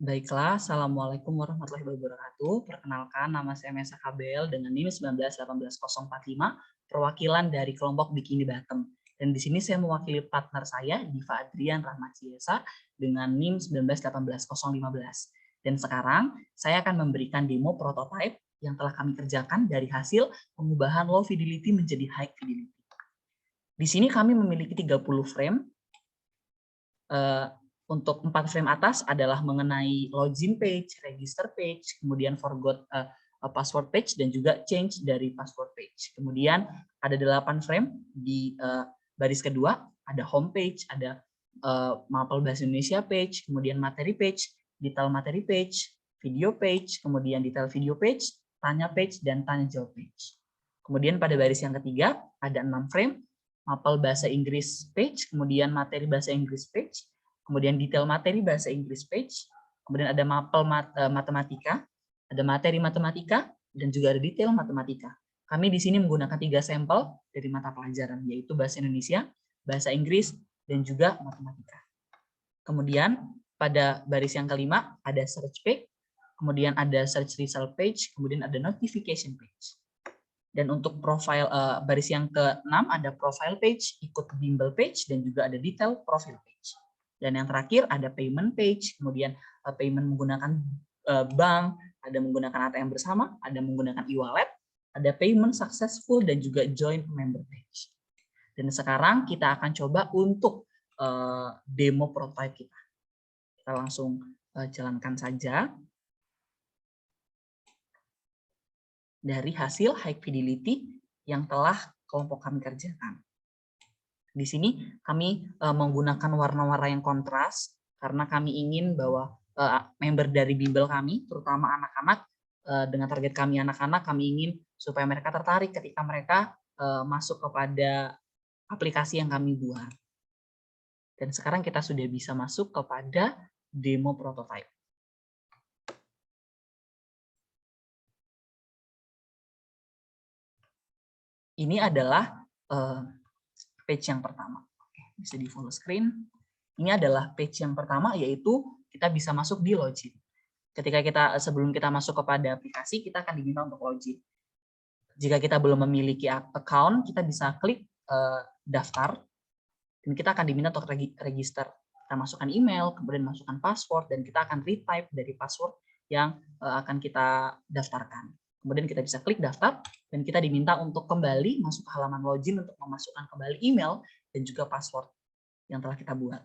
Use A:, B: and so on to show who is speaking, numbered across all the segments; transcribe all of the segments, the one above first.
A: Baiklah, Assalamualaikum warahmatullahi wabarakatuh. Perkenalkan, nama saya Mesa Kabel dengan NIM 1918045, perwakilan dari kelompok Bikini Bottom. Dan di sini saya mewakili partner saya, Diva Adrian Rahmat Ciesa, dengan NIM 1918015. Dan sekarang, saya akan memberikan demo prototype yang telah kami kerjakan dari hasil pengubahan low fidelity menjadi high fidelity. Di sini kami memiliki 30 frame. Untuk 4 frame atas adalah mengenai login page, register page, kemudian forgot password page, dan juga change dari password page. Kemudian ada 8 frame di baris kedua, ada home page, ada mapel bahasa Indonesia page, kemudian materi page, detail materi page, video page, kemudian detail video page, tanya page, dan tanya jawab page. Kemudian pada baris yang ketiga ada 6 frame, mapel bahasa Inggris page, kemudian materi bahasa Inggris page, kemudian detail materi bahasa Inggris page, kemudian ada mapel matematika, ada materi matematika, dan juga ada detail matematika. Kami di sini menggunakan 3 sampel dari mata pelajaran, yaitu bahasa Indonesia, bahasa Inggris, dan juga matematika. Kemudian pada baris yang kelima ada search page, kemudian ada search result page, kemudian ada notification page. Dan untuk profile baris yang ke-6 ada profile page, ikut bimbel page, dan juga ada detail profile page. Dan yang terakhir ada payment page, kemudian payment menggunakan bank, ada menggunakan ATM bersama, ada menggunakan e-wallet, ada payment successful, dan juga join member page. Dan sekarang kita akan coba untuk demo prototype kita. Kita langsung jalankan saja. Dari hasil high fidelity yang telah kelompok kami kerjakan. Di sini kami menggunakan warna-warna yang kontras karena kami ingin bahwa member dari bimbel kami, terutama anak-anak, dengan target kami anak-anak, kami ingin supaya mereka tertarik ketika mereka masuk kepada aplikasi yang kami buat. Dan sekarang kita sudah bisa masuk kepada demo prototype. Ini adalah page yang pertama. Oke, bisa di full screen. Ini adalah page yang pertama, yaitu kita bisa masuk di login. Ketika sebelum kita masuk kepada aplikasi, kita akan diminta untuk login. Jika kita belum memiliki account, kita bisa klik daftar, dan kita akan diminta untuk register. Kita masukkan email, kemudian masukkan password, dan kita akan retype dari password yang akan kita daftarkan. Kemudian kita bisa klik daftar, dan kita diminta untuk kembali masuk ke halaman login untuk memasukkan kembali email dan juga password yang telah kita buat.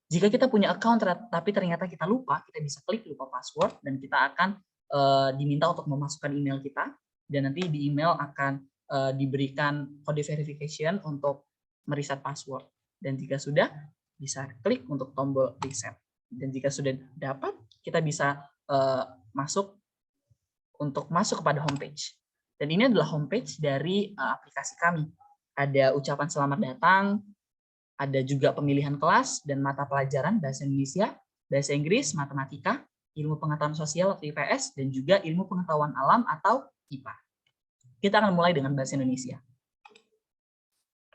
A: Jika kita punya account tapi ternyata kita lupa, kita bisa klik lupa password, dan kita akan diminta untuk memasukkan email kita, dan nanti di email akan diberikan kode verification untuk mereset password. Dan jika sudah, bisa klik untuk tombol reset. Dan jika sudah dapat, kita bisa masuk kepada homepage. Dan ini adalah homepage dari aplikasi kami. Ada ucapan selamat datang, ada juga pemilihan kelas dan mata pelajaran bahasa Indonesia, bahasa Inggris, matematika, ilmu pengetahuan sosial atau IPS, dan juga ilmu pengetahuan alam atau IPA. Kita akan mulai dengan bahasa Indonesia.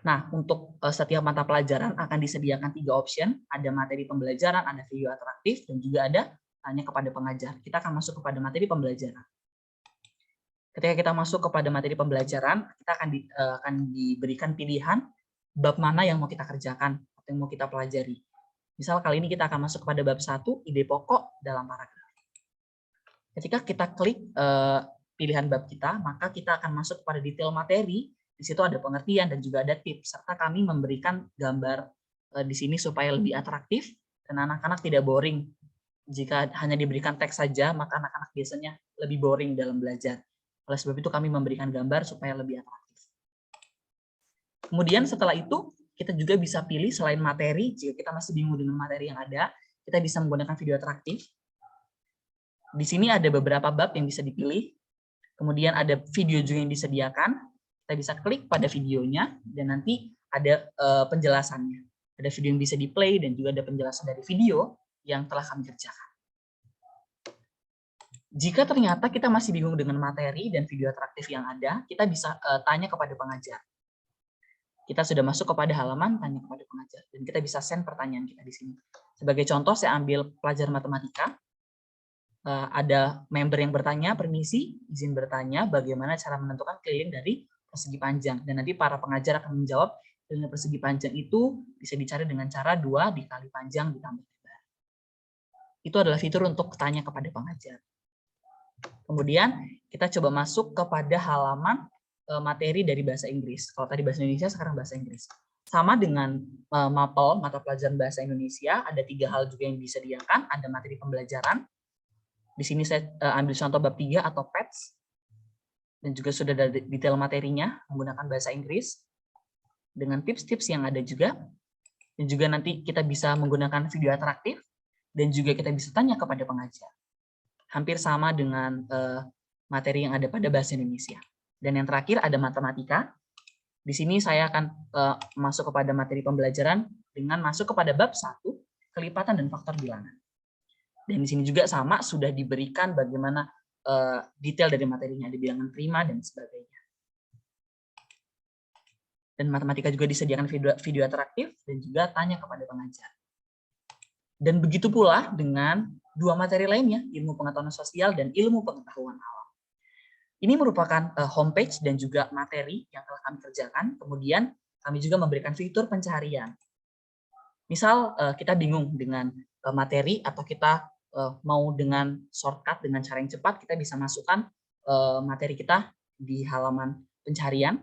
A: Nah, untuk setiap mata pelajaran akan disediakan 3 option, ada materi pembelajaran, ada video interaktif, dan juga ada tanya kepada pengajar. Kita akan masuk kepada materi pembelajaran. Ketika kita masuk kepada materi pembelajaran, kita akan diberikan pilihan bab mana yang mau kita kerjakan atau yang mau kita pelajari. Misal kali ini kita akan masuk kepada bab 1, ide pokok dalam paragraf. Ketika kita klik pilihan bab kita, maka kita akan masuk kepada detail materi. Di situ ada pengertian dan juga ada tips, serta kami memberikan gambar di sini supaya lebih atraktif dan anak-anak tidak boring. Jika hanya diberikan teks saja, maka anak-anak biasanya lebih boring dalam belajar. Oleh sebab itu kami memberikan gambar supaya lebih atraktif. Kemudian setelah itu kita juga bisa pilih selain materi, jika kita masih bingung dengan materi yang ada, kita bisa menggunakan video atraktif. Di sini ada beberapa bab yang bisa dipilih. Kemudian ada video juga yang disediakan. Kita bisa klik pada videonya dan nanti ada penjelasannya. Ada video yang bisa di-play dan juga ada penjelasan dari video yang telah kami kerjakan. Jika ternyata kita masih bingung dengan materi dan video atraktif yang ada, kita bisa tanya kepada pengajar. Kita sudah masuk kepada halaman tanya kepada pengajar dan kita bisa send pertanyaan kita di sini. Sebagai contoh, saya ambil pelajaran matematika. ada member yang bertanya, permisi, izin bertanya bagaimana cara menentukan keliling dari persegi panjang. Dan nanti para pengajar akan menjawab dengan persegi panjang itu bisa dicari dengan cara 2 dikali panjang ditambah lebar. Itu adalah fitur untuk tanya kepada pengajar. Kemudian kita coba masuk kepada halaman materi dari bahasa Inggris. Kalau tadi bahasa Indonesia, sekarang bahasa Inggris. Sama dengan MAPEL, mata pelajaran bahasa Indonesia, ada 3 hal juga yang disediakan. Ada materi pembelajaran. Di sini saya ambil contoh bab 3 atau PETS. Dan juga sudah ada detail materinya menggunakan bahasa Inggris. Dengan tips-tips yang ada juga. Dan juga nanti kita bisa menggunakan video interaktif. Dan juga kita bisa tanya kepada pengajar. Hampir sama dengan materi yang ada pada bahasa Indonesia. Dan yang terakhir ada matematika. Di sini saya akan masuk kepada materi pembelajaran dengan masuk kepada bab 1, kelipatan dan faktor bilangan. Dan di sini juga sama, sudah diberikan bagaimana detail dari materinya, ada bilangan prima dan sebagainya. Dan matematika juga disediakan video interaktif dan juga tanya kepada pengajar. Dan begitu pula dengan 2 materi lainnya, ilmu pengetahuan sosial dan ilmu pengetahuan alam. Ini merupakan homepage dan juga materi yang telah kami kerjakan. Kemudian kami juga memberikan fitur pencarian. Misal kita bingung dengan materi atau kita mau dengan shortcut dengan cara yang cepat, kita bisa masukkan materi kita di halaman pencarian.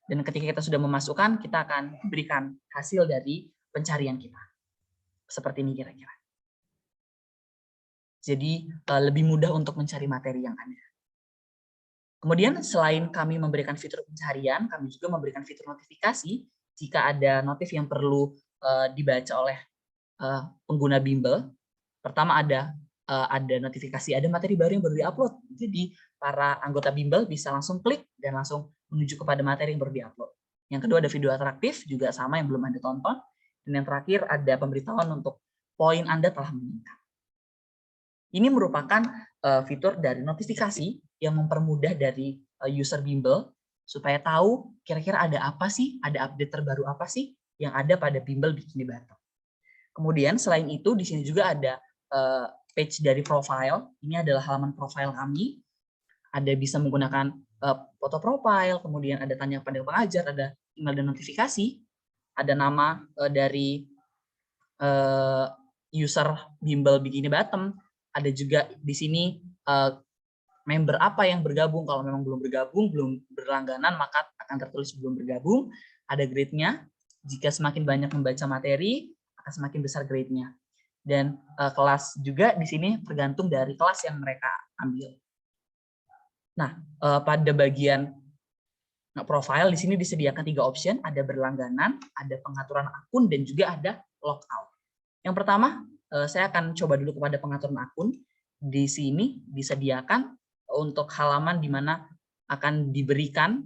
A: Dan ketika kita sudah memasukkan, kita akan berikan hasil dari pencarian kita. Seperti ini kira-kira. Jadi lebih mudah untuk mencari materi yang ada. Kemudian selain kami memberikan fitur pencarian, kami juga memberikan fitur notifikasi jika ada notif yang perlu dibaca oleh pengguna bimbel. Pertama ada notifikasi, ada materi baru yang baru diupload. Jadi para anggota bimbel bisa langsung klik dan langsung menuju kepada materi yang baru diupload. Yang kedua ada video interaktif, juga sama yang belum Anda tonton. Dan yang terakhir ada pemberitahuan untuk poin Anda telah meningkat. Ini merupakan fitur dari notifikasi yang mempermudah dari user bimbel supaya tahu kira-kira ada apa sih, ada update terbaru apa sih yang ada pada bimbel Bikini Bottom. Kemudian selain itu di sini juga ada page dari profile. Ini adalah halaman profile kami. Ada bisa menggunakan foto profile, kemudian ada tanya pada pengajar, ada email dan notifikasi, ada nama dari user bimbel Bikini Bottom. Ada juga di sini member apa yang bergabung. Kalau memang belum bergabung, belum berlangganan, maka akan tertulis belum bergabung. Ada grade-nya. Jika semakin banyak membaca materi, akan semakin besar grade-nya. Dan kelas juga di sini tergantung dari kelas yang mereka ambil. Nah, pada bagian profile di sini disediakan 3 option. Ada berlangganan, ada pengaturan akun, dan juga ada logout. Yang pertama, saya akan coba dulu kepada pengaturan akun. Di sini disediakan untuk halaman di mana akan diberikan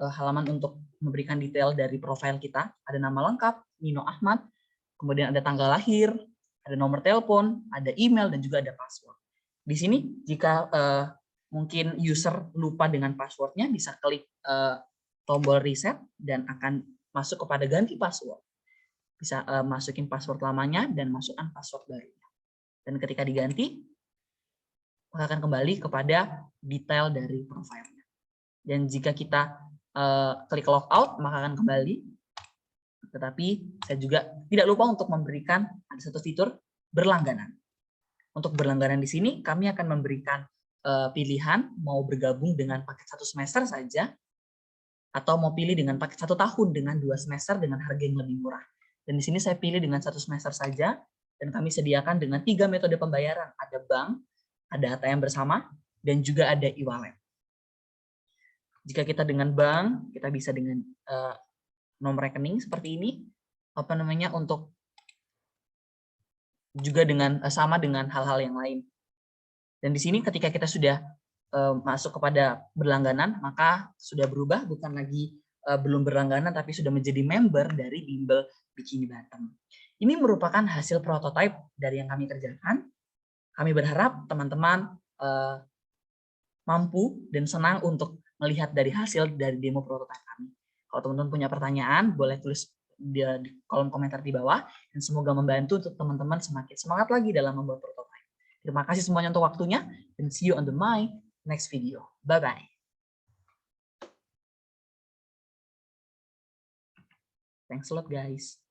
A: halaman untuk memberikan detail dari profil kita. Ada nama lengkap, Nino Ahmad, kemudian ada tanggal lahir, ada nomor telepon, ada email, dan juga ada password. Di sini jika mungkin user lupa dengan passwordnya, bisa klik tombol reset dan akan masuk kepada ganti password. Bisa masukin password lamanya dan masukkan password barunya. Dan ketika diganti, maka akan kembali kepada detail dari profilnya. Dan jika kita klik logout, maka akan kembali. Tetapi saya juga tidak lupa untuk memberikan ada satu fitur berlangganan. Untuk berlangganan di sini, kami akan memberikan pilihan mau bergabung dengan paket 1 semester saja, atau mau pilih dengan paket 1 tahun dengan 2 semester dengan harga yang lebih murah. Dan di sini saya pilih dengan 1 semester saja, dan kami sediakan dengan 3 metode pembayaran. Ada bank, ada ATM bersama, dan juga ada e-wallet. Jika kita dengan bank, kita bisa dengan nomor rekening seperti ini, untuk juga dengan sama dengan hal-hal yang lain. Dan di sini ketika kita sudah masuk kepada berlangganan, maka sudah berubah, bukan lagi belum berlangganan, tapi sudah menjadi member dari bimbel Bikini Bottom. Ini merupakan hasil prototipe dari yang kami kerjakan. Kami berharap teman-teman mampu dan senang untuk melihat dari hasil dari demo prototipe kami. Kalau teman-teman punya pertanyaan, boleh tulis di kolom komentar di bawah, dan semoga membantu untuk teman-teman semakin semangat lagi dalam membuat prototipe. Terima kasih semuanya untuk waktunya, dan see you on my next video. Bye-bye. Thanks a lot, guys.